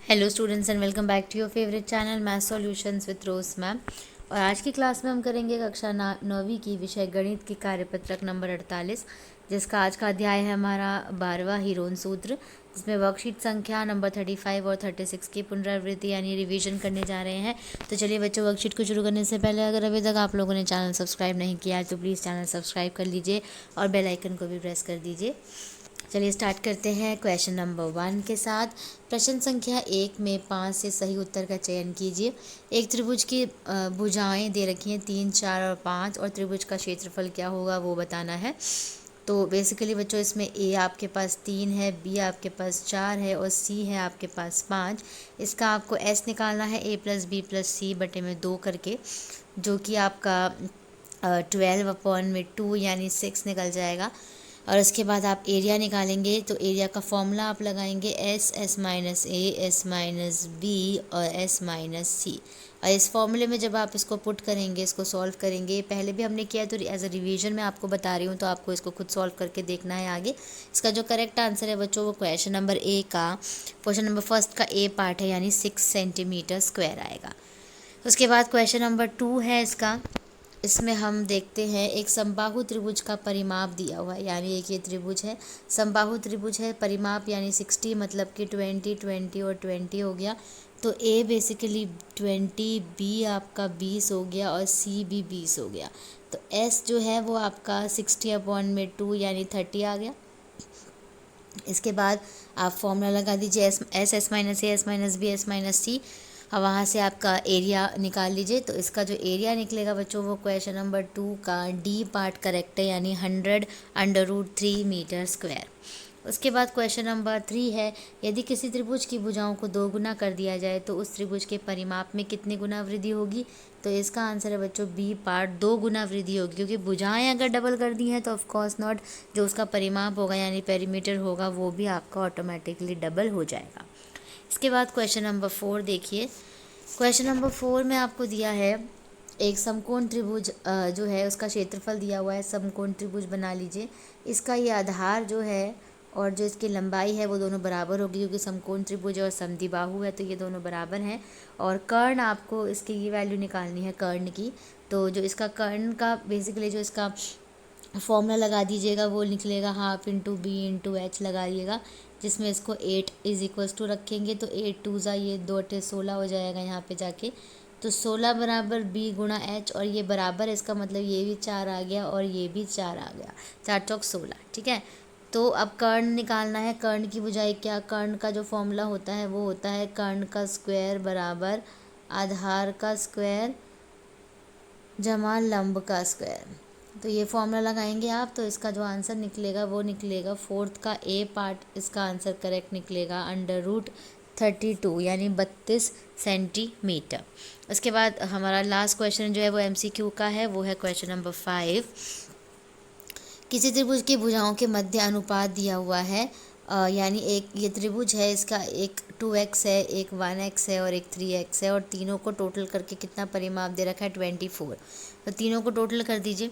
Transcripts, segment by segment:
Hello students and welcome back to your favourite channel math solutions with Rose ma'am. और आज की class में हम करेंगे कक्षा 9वीं की विषय गणित की कार्यपत्रक नंबर 48, जिसका आज का अध्याय है हमारा 12वां हीरोन सूत्र, जिसमें वर्कशीट संख्या नंबर 35 और 36 की पुनरावृत्ति यानी रिवीजन करने जा रहे हैं। तो चलिए बच्चों, वर्कशीट को शुरू करने से पहले अगर अभी तक आप लोगों ने चैनल सब्सक्राइब नहीं किया है तो प्लीज़ चैनल सब्सक्राइब कर लीजिए और बेल आइकन को भी प्रेस कर दीजिए। चलिए स्टार्ट करते हैं क्वेश्चन नंबर 1 के साथ। प्रश्न संख्या 1 में 5 से सही उत्तर का चयन कीजिए। एक त्रिभुज की भुजाएं दे रखी हैं 3, 4 और 5 और त्रिभुज का क्षेत्रफल क्या होगा वो बताना है। तो बेसिकली बच्चों, इसमें ए आपके पास 3 है, बी आपके पास 4 है और सी है आपके पास 5। इसका आपको एस निकालना है a + b + c बटे में 2 करके, जो कि आपका 12/2 यानी 6 निकल जाएगा। और उसके बाद आप एरिया निकालेंगे, तो एरिया का फॉर्मूला आप लगाएंगे S minus A, S minus B और एस माइनस सी। और इस फॉर्मूले में जब आप इसको पुट करेंगे, इसको सॉल्व करेंगे, पहले भी हमने किया तो एज अ रिवीजन मैं आपको बता रही हूँ, तो आपको इसको खुद सॉल्व करके देखना है आगे। इसका जो करेक्ट आंसर है बच्चों वो क्वेश्चन नंबर ए का, क्वेश्चन नंबर फर्स्ट का ए पार्ट है, यानी 6 सेंटीमीटर स्क्वायर आएगा। उसके बाद क्वेश्चन नंबर 2 है इसका। इसमें हम देखते हैं एक समबाहु त्रिभुज का परिमाप दिया हुआ है, यानी एक ये त्रिभुज है, समबाहु त्रिभुज है, परिमाप यानी 60 मतलब कि 20, 20 और 20 हो गया। तो ए बेसिकली 20, बी आपका 20 हो गया और सी भी 20 हो गया। तो एस जो है वो आपका 60/2 यानी 30 आ गया। इसके बाद आप फॉर्मूला लगा दीजिए S minus A, S minus B, S minus C, और वहाँ से आपका एरिया निकाल लीजिए। तो इसका जो एरिया निकलेगा बच्चों वो क्वेश्चन नंबर 2 का डी पार्ट करेक्ट है, यानी 100/3 मीटर स्क्वायर। उसके बाद क्वेश्चन नंबर 3 है, यदि किसी त्रिभुज की भुजाओं को 2 गुना कर दिया जाए तो उस त्रिभुज के परिमाप में कितनी गुना वृद्धि होगी। तो इसका आंसर है बच्चों बी पार्ट, 2 गुना वृद्धि होगी, क्योंकि भुजाएं अगर डबल कर दी हैं तो ऑफ कोर्स नॉट, जो उसका परिमाप होगा यानी पेरीमीटर होगा वो भी आपका ऑटोमेटिकली डबल हो जाएगा। इसके बाद क्वेश्चन नंबर 4 देखिए। क्वेश्चन नंबर 4 में आपको दिया है एक समकोण त्रिभुज जो है उसका क्षेत्रफल दिया हुआ है। समकोण त्रिभुज बना लीजिए, इसका ये आधार जो है और जो इसकी लंबाई है वो दोनों बराबर होगी, क्योंकि समकोण त्रिभुज और समद्विबाहु है तो ये दोनों बराबर हैं। और कर्ण आपको इसकी ये वैल्यू निकालनी है कर्ण की। तो जो इसका कर्ण का बेसिकली जो इसका फॉर्मूला लगा दीजिएगा वो निकलेगा 1/2 b/h लगाइएगा, जिसमें इसको 8 = रखेंगे तो 8 2 ये 2 8 16 हो जाएगा यहाँ पे जाके। तो 16 बराबर b गुणा h, और ये बराबर, इसका मतलब ये भी 4 आ गया और ये भी 4 आ गया, 4 चौक 16। ठीक है, तो अब कर्ण निकालना है। कर्ण की बुझाई क्या, कर्ण का जो फॉर्मूला होता है वो होता है कर्ण का स्क्वायर बराबर आधार का स्क्वायर जमा लंब का स्क्वायर। तो ये फॉर्मूला लगाएंगे आप, तो इसका जो आंसर निकलेगा वो निकलेगा 4th का ए पार्ट, इसका आंसर करेक्ट निकलेगा √32 यानी 32 सेंटीमीटर। उसके बाद हमारा लास्ट क्वेश्चन जो है वो MCQ का है, वो है क्वेश्चन नंबर 5। किसी त्रिभुज की भुजाओं के मध्य अनुपात दिया हुआ है, यानी एक ये त्रिभुज है, इसका एक 2x है, एक 1x है और एक 3x है, और तीनों को टोटल करके कितना परिमाप दे रखा है 24। तो तीनों को टोटल कर दीजिए,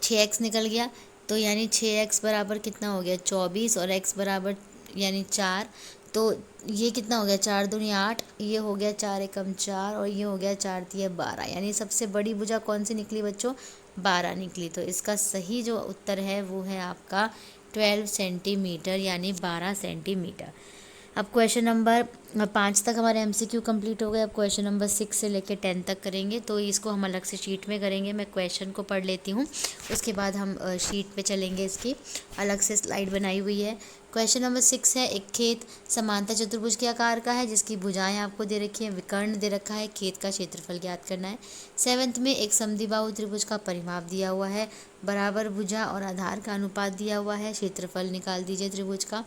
6x निकल गया, तो यानी 6x बराबर कितना हो गया 24 और x बराबर यानी 4। तो ये कितना हो गया 4 दूनी 8, ये हो गया 4 एकम 4 और ये हो गया 4 तिया 12, यानी सबसे बड़ी भुजा कौन सी निकली बच्चों 12 निकली। तो इसका सही जो उत्तर है वो है आपका 12 सेंटीमीटर यानी 12 सेंटीमीटर। अब क्वेश्चन नंबर 5 तक हमारे MCQ कंप्लीट हो गए। अब क्वेश्चन नंबर 6 से लेकर 10 तक करेंगे, तो इसको हम अलग से शीट में करेंगे। मैं क्वेश्चन को पढ़ लेती हूँ, उसके बाद हम शीट पे चलेंगे। इसकी अलग से स्लाइड बनाई हुई है। क्वेश्चन नंबर 6 है, एक खेत समांतर चतुर्भुज के आकार का है जिसकी भुजाएं आपको दे रखी हैं, विकर्ण दे रखा है, खेत का क्षेत्रफल ज्ञात करना है। 7th में एक समद्विबाहु त्रिभुज का परिमाप दिया हुआ है, बराबर भुजा और आधार का अनुपात दिया हुआ है, क्षेत्रफल निकाल दीजिए त्रिभुज का।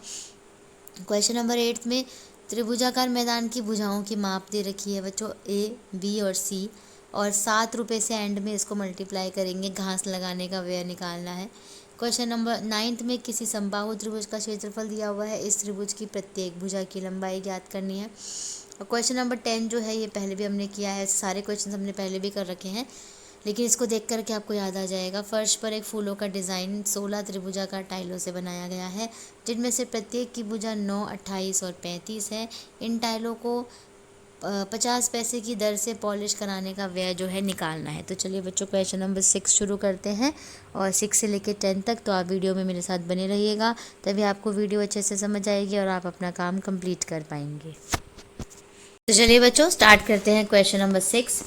क्वेश्चन नंबर 8 में त्रिभुजाकार मैदान की भुजाओं की माप दे रखी है बच्चों A, B और C, और 7 रुपये से एंड में इसको मल्टीप्लाई करेंगे, घास लगाने का व्यय निकालना है। क्वेश्चन नंबर 9 में किसी समबाहु त्रिभुज का क्षेत्रफल दिया हुआ है, इस त्रिभुज की प्रत्येक भुजा की लंबाई ज्ञात करनी है। और क्वेश्चन नंबर 10 जो है ये पहले भी हमने किया है, सारे क्वेश्चन हमने पहले भी कर रखे हैं। लेकिन इसको देख कर के आपको याद आ जाएगा। फर्श पर एक फूलों का डिज़ाइन 16 त्रिभुजाकार टाइलों से बनाया गया है, जिनमें से प्रत्येक की भुजा 9, 28 और 35 है। इन टाइलों को 50 पैसे की दर से पॉलिश कराने का व्यय जो है निकालना है। तो चलिए बच्चों, क्वेश्चन नंबर 6 शुरू करते हैं, और 6 से लेकर 10 तक तो आप वीडियो में मेरे साथ बने रहिएगा, तभी आपको वीडियो अच्छे से समझ आएगी और आप अपना काम कंप्लीट कर पाएंगे। तो चलिए बच्चों, स्टार्ट करते हैं क्वेश्चन नंबर 6।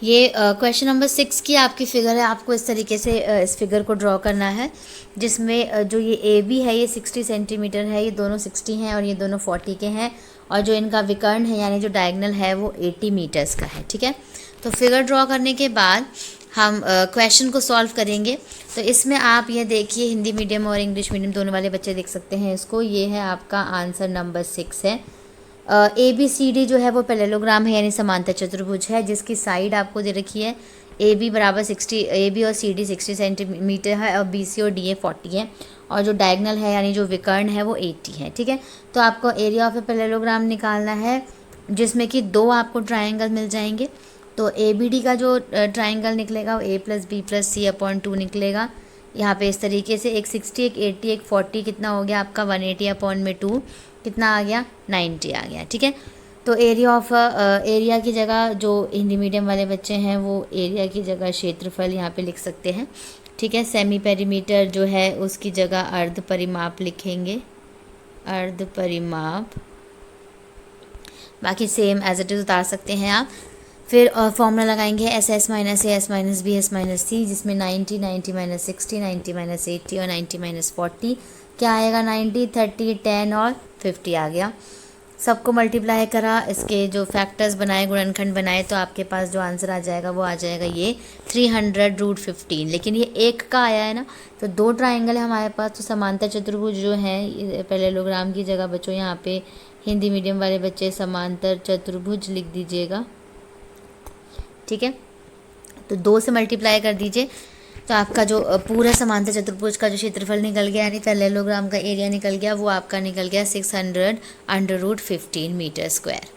ये क्वेश्चन नंबर 6 की आपकी फिगर है। आपको इस तरीके से इस फिगर को ड्रॉ करना है, जिसमें जो ये ए बी है ये 60 सेंटीमीटर है, ये दोनों 60 हैं और ये दोनों 40 के हैं, और जो इनका विकर्ण है यानी जो डायगोनल है वो 80 मीटर्स का है। ठीक है, तो फिगर ड्रॉ करने के बाद हम क्वेश्चन को सॉल्व करेंगे। तो इसमें आप ये देखिए, हिंदी मीडियम और इंग्लिश मीडियम दोनों वाले बच्चे देख सकते हैं इसको। ये है आपका आंसर नंबर 6 है। ए बी सी डी जो है वो पैरेललोग्राम है, यानी समांतर चतुर्भुज है, जिसकी साइड आपको दे रखी है ए बी बराबर 60, ए बी और सी डी 60 सेंटीमीटर है, और बी सी और डी ए 40 है, और जो डायगोनल है यानी जो विकर्ण है वो 80 है। ठीक है, तो आपको एरिया ऑफ ए पैरेललोग्राम निकालना है, जिसमें कि 2 आपको ट्राइंगल मिल जाएंगे। तो ए बी डी का जो ट्राइंगल निकलेगा वो ए प्लस बी प्लस सी अपॉन 2 निकलेगा। यहाँ पे इस तरीके से एक 60, एक 80, एक 40, कितना हो गया आपका 180 अपॉन में 2, कितना आ गया 90 आ गया। ठीक है, तो एरिया की जगह, जो हिंदी मीडियम वाले बच्चे हैं वो एरिया की जगह क्षेत्रफल यहाँ पे लिख सकते हैं। ठीक है, सेमी पेरीमीटर जो है उसकी जगह अर्ध परिमाप लिखेंगे, अर्ध परिमाप, बाकी सेम एज इट इज़ उतार सकते हैं आप। फिर फॉर्मूला लगाएंगे S S minus A S minus B S minus C, जिसमें 90, 90 माइनस 60, 90 माइनस 80 और 90 माइनस 40 क्या आएगा 90, 30, 10 और 50 आ गया। सबको मल्टीप्लाई करा, इसके जो फैक्टर्स बनाए, गुणनखंड बनाए, तो आपके पास जो आंसर आ जाएगा वो आ जाएगा ये 300√15। लेकिन ये एक का आया है ना, तो 2 ट्राइंगल है हमारे पास, तो समांतर चतुर्भुज जो है पैरेललोग्राम की जगह बच्चों यहाँ पे हिंदी मीडियम वाले बच्चे समांतर चतुर्भुज लिख दीजिएगा। ठीक है, तो 2 से मल्टीप्लाई कर दीजिए, तो आपका जो पूरा समांतर चतुर्भुज का जो क्षेत्रफल निकल गया, यानी पैरेललोग्राम का एरिया निकल गया, वो आपका निकल गया 600√15 मीटर स्क्वायर।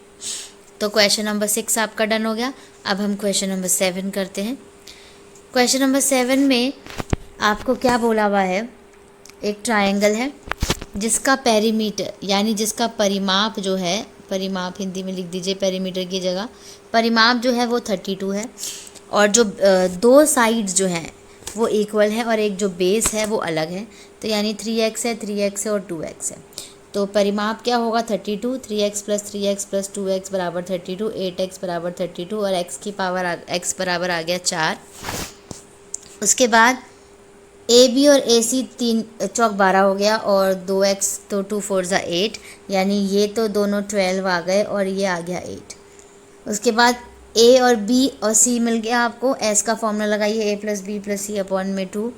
तो क्वेश्चन नंबर 6 आपका डन हो गया। अब हम क्वेश्चन नंबर 7 करते हैं। क्वेश्चन नंबर 7 में आपको क्या बोला हुआ है, एक ट्राइंगल है जिसका पेरीमीटर यानी जिसका परिमाप जो है, परिमाप हिंदी में लिख दीजिए पेरीमीटर की जगह, परिमाप जो है वो 32 है, और जो 2 साइड्स जो हैं वो इक्वल है, और एक जो बेस है वो अलग है, तो यानी 3x है, 3x है और 2x है। तो परिमाप क्या होगा 32, 3x plus 3x plus 2x बराबर 32, 8x बराबर 32 और x की पावर x बराबर आ गया 4। उसके बाद ए बी और ए सी 3 चौक 12 हो गया, और 2x तो 2 4 ज़ा 8, यानी ये तो दोनों 12 आ गए और ये आ गया 8। उसके बाद ए और बी और सी मिल गया आपको। एस का फॉर्मूला लगाइए, ए प्लस बी प्लस सी अपॉन में 2,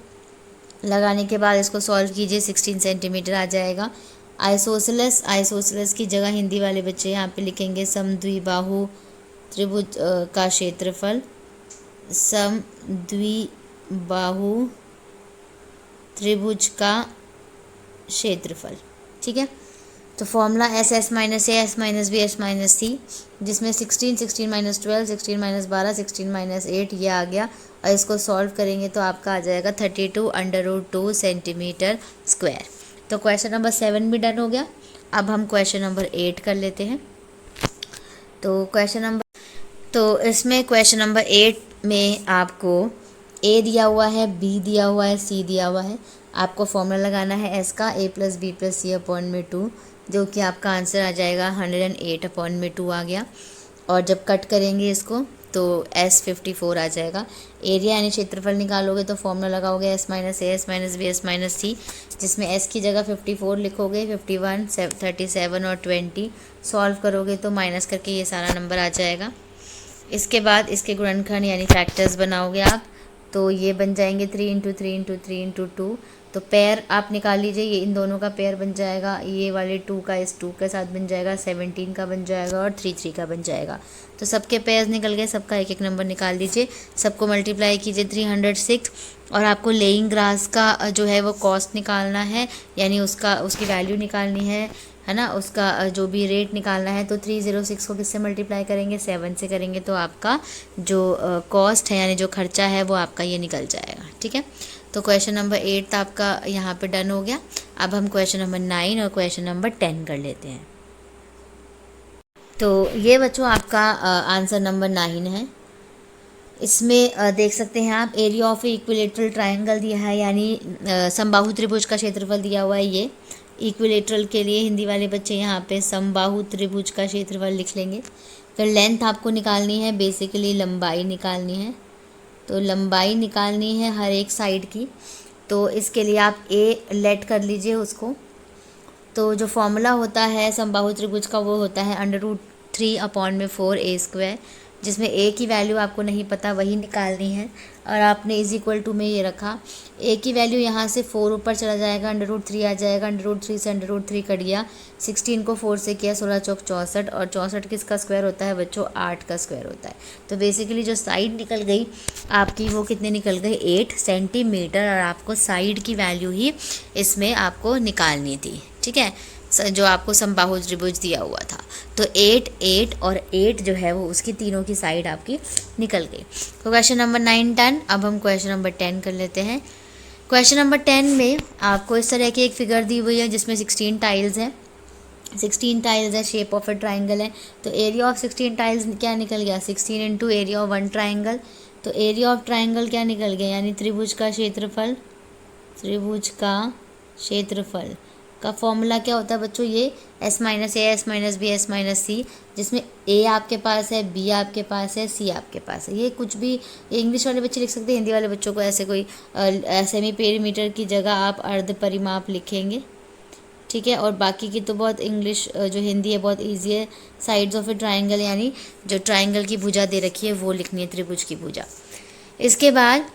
लगाने के बाद इसको सॉल्व कीजिए, 16 सेंटीमीटर आ जाएगा। आइसोसेलेस, आइसोसेलेस की जगह हिंदी वाले बच्चे यहाँ पे लिखेंगे समद्विबाहु त्रिभुज का क्षेत्रफल, समद्विबाहु त्रिभुज का क्षेत्रफल। ठीक है, तो formula S S minus A S minus B S minus C, जिसमें 16, 16 माइनस 12, 16 माइनस 12, 16 माइनस 8 ये आ गया, और इसको सॉल्व करेंगे तो आपका आ जाएगा 32√2 सेंटीमीटर स्क्वायर। तो क्वेश्चन नंबर 7 भी डन हो गया। अब हम क्वेश्चन नंबर 8 कर लेते हैं। तो इसमें क्वेश्चन नंबर 8 में आपको ए दिया हुआ है, बी दिया हुआ है, सी दिया हुआ है। आपको फॉर्मूला लगाना है एस का, ए प्लस बी प्लस सी अपॉन में 2, जो कि आपका आंसर आ जाएगा 108 अपॉन में 2 आ गया। और जब कट करेंगे इसको तो एस 54 आ जाएगा। एरिया यानी क्षेत्रफल निकालोगे तो फॉर्मूला लगाओगे S minus A S minus B S minus C, जिसमें एस की जगह 54 लिखोगे, 51, 37 और 20 सॉल्व करोगे तो माइनस करके ये सारा नंबर आ जाएगा। इसके बाद इसके गुणनखंड यानी फैक्टर्स बनाओगे आप, तो ये बन जाएंगे 3 × 3 × 3 × 2। तो पेयर आप निकाल लीजिए, ये इन दोनों का पेयर बन जाएगा, ये वाले 2 का इस 2 के साथ बन जाएगा, 17 का बन जाएगा और 3 3 का बन जाएगा। तो सबके पेयर्स निकल गए, सबका एक एक नंबर निकाल लीजिए, सबको मल्टीप्लाई कीजिए 306। और आपको लेइंग ग्रास का जो है वो कॉस्ट निकालना है, यानी उसकी वैल्यू निकालनी है है ना, उसका जो भी रेट निकालना है। तो 306 को किससे मल्टीप्लाई करेंगे, 7 से करेंगे, तो आपका जो कॉस्ट है यानी जो खर्चा है वो आपका ये निकल जाएगा। ठीक है, तो क्वेश्चन नंबर 8 आपका यहाँ पे डन हो गया। अब हम क्वेश्चन नंबर 9 और क्वेश्चन नंबर 10 कर लेते हैं। तो ये बच्चों आपका आंसर नंबर 9 है। इसमें देख सकते हैं आप, एरिया ऑफ इक्विलेटरल ट्रायंगल दिया है, यानी समबाहु त्रिभुज का क्षेत्रफल दिया हुआ है। ये इक्विलेटरल के लिए हिंदी वाले बच्चे यहाँ पे समबाहु त्रिभुज का क्षेत्रफल लिख लेंगे। फिर लेंथ आपको निकालनी है, बेसिकली लंबाई निकालनी है। तो लंबाई निकालनी है हर एक साइड की, तो इसके लिए आप ए लेट कर लीजिए उसको। तो जो फॉर्मूला होता है समबाहु त्रिभुज का वो होता है √3/4 जिसमें ए की वैल्यू आपको नहीं पता वही निकालनी है। और आपने इज इक्वल टू में ये रखा, ए की वैल्यू यहाँ से 4 ऊपर चला जाएगा, √3 आ जाएगा, √3 से √3 कट गया, 16 को 4 से किया, 16 चौक 64, और 64 किसका स्क्वायर होता है बच्चों, 8 का स्क्वायर होता है। तो बेसिकली जो साइड निकल गई आपकी वो कितने निकल गई, 8 सेंटीमीटर, और आपको साइड की वैल्यू ही इसमें आपको निकालनी थी। ठीक है, जो आपको समबाहु त्रिभुज दिया हुआ था। तो 8, 8 और 8 जो है वो उसकी तीनों की साइड आपकी निकल गई। तो क्वेश्चन नंबर 9 डन। अब हम क्वेश्चन नंबर 10 कर लेते हैं। क्वेश्चन नंबर 10 में आपको इस तरह की एक फिगर दी हुई है जिसमें 16 टाइल्स हैं। 16 टाइल्स है, शेप ऑफ ए ट्राइंगल है। तो एरिया ऑफ 16 टाइल्स क्या निकल गया, 16 इंटू एरिया ऑफ 1 ट्राइंगल। तो एरिया ऑफ ट्राइंगल क्या निकल गया, यानी त्रिभुज का क्षेत्रफल। त्रिभुज का क्षेत्रफल का फॉर्मूला क्या होता है बच्चों, ये S - A, S - B, S - C, जिसमें A आपके पास है, B आपके पास है, C आपके पास है। ये कुछ भी ये इंग्लिश वाले बच्चे लिख सकते हैं, हिंदी वाले बच्चों को ऐसे कोई सेमी पेरीमीटर की जगह आप अर्ध परिमाप लिखेंगे। ठीक है, और बाकी की तो बहुत इंग्लिश जो हिंदी है बहुत ईजी है। साइड्स ऑफ ए ट्राइंगल यानी जो ट्राइंगल की भुजा दे रखी है वो लिखनी है, त्रिभुज की भुजा। इसके बाद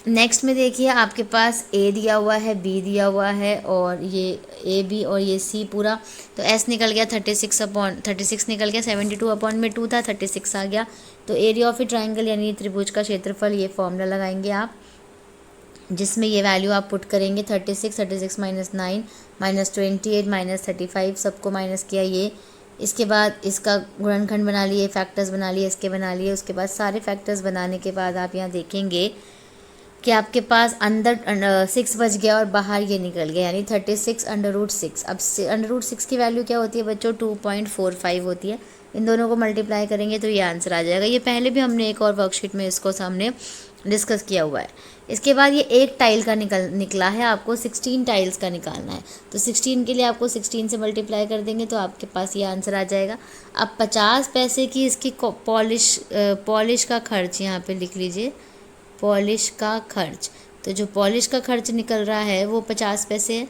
नेक्स्ट में देखिए आपके पास ए दिया हुआ है, बी दिया हुआ है, और ये ए बी और ये सी पूरा। तो एस निकल गया 36 निकल गया, 72/2 था, 36 आ गया। तो एरिया ऑफ ए ट्राइंगल यानी त्रिभुज का क्षेत्रफल, ये फॉर्मूला लगाएंगे आप, जिसमें ये वैल्यू आप पुट करेंगे 36 -9 -28 -35, सबको माइनस किया ये। इसके बाद इसका गुणनखंड बना लिए, फैक्टर्स बना लिए, इसके बना लिए। उसके बाद सारे फैक्टर्स बनाने के बाद आप यहाँ देखेंगे कि आपके पास अंदर 6 बच गया और बाहर ये निकल गया, यानी 36 √6। अब √6 की वैल्यू क्या होती है बच्चों, 2.45 होती है। इन दोनों को मल्टीप्लाई करेंगे तो ये आंसर आ जाएगा। ये पहले भी हमने एक और वर्कशीट में इसको सामने डिस्कस किया हुआ है। इसके बाद ये एक टाइल का निकला है, आपको 16 टाइल्स का निकालना है। तो 16 के लिए आपको 16 से मल्टीप्लाई कर देंगे तो आपके पास ये आंसर आ जाएगा। अब 50 पैसे की इसकी पॉलिश का खर्च यहाँ पे लिख लीजिए, पॉलिश का खर्च। तो जो पॉलिश का खर्च निकल रहा है वो 50 पैसे है।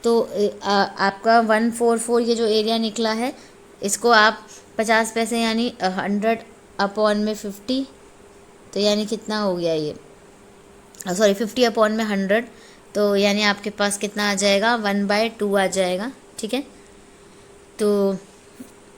तो आपका 144 ये जो एरिया निकला है इसको आप 50 पैसे यानी 100/50, तो यानी कितना हो गया ये, सॉरी 50/100, तो यानी आपके पास कितना आ जाएगा, 1/2 आ जाएगा। ठीक है, तो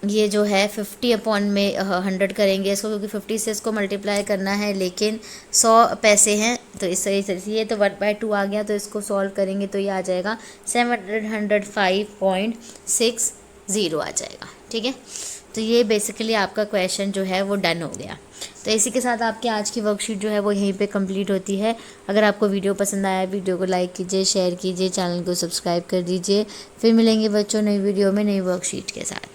ये जो है 50/100 करेंगे इसको, क्योंकि 50 से इसको मल्टीप्लाई करना है, लेकिन 100 पैसे हैं तो इस तरह से ये तो 1/2 आ गया। तो इसको सॉल्व करेंगे तो ये आ जाएगा 705.60 आ जाएगा। ठीक है, तो ये बेसिकली आपका क्वेश्चन जो है वो डन हो गया। तो इसी के साथ आपकी आज की वर्कशीट जो है वो यहीं पे कंप्लीट होती है। अगर आपको वीडियो पसंद आया, वीडियो को लाइक कीजिए, शेयर कीजिए, चैनल को सब्सक्राइब कर दीजिए। फिर मिलेंगे बच्चों नई वीडियो में नई वर्कशीट के साथ।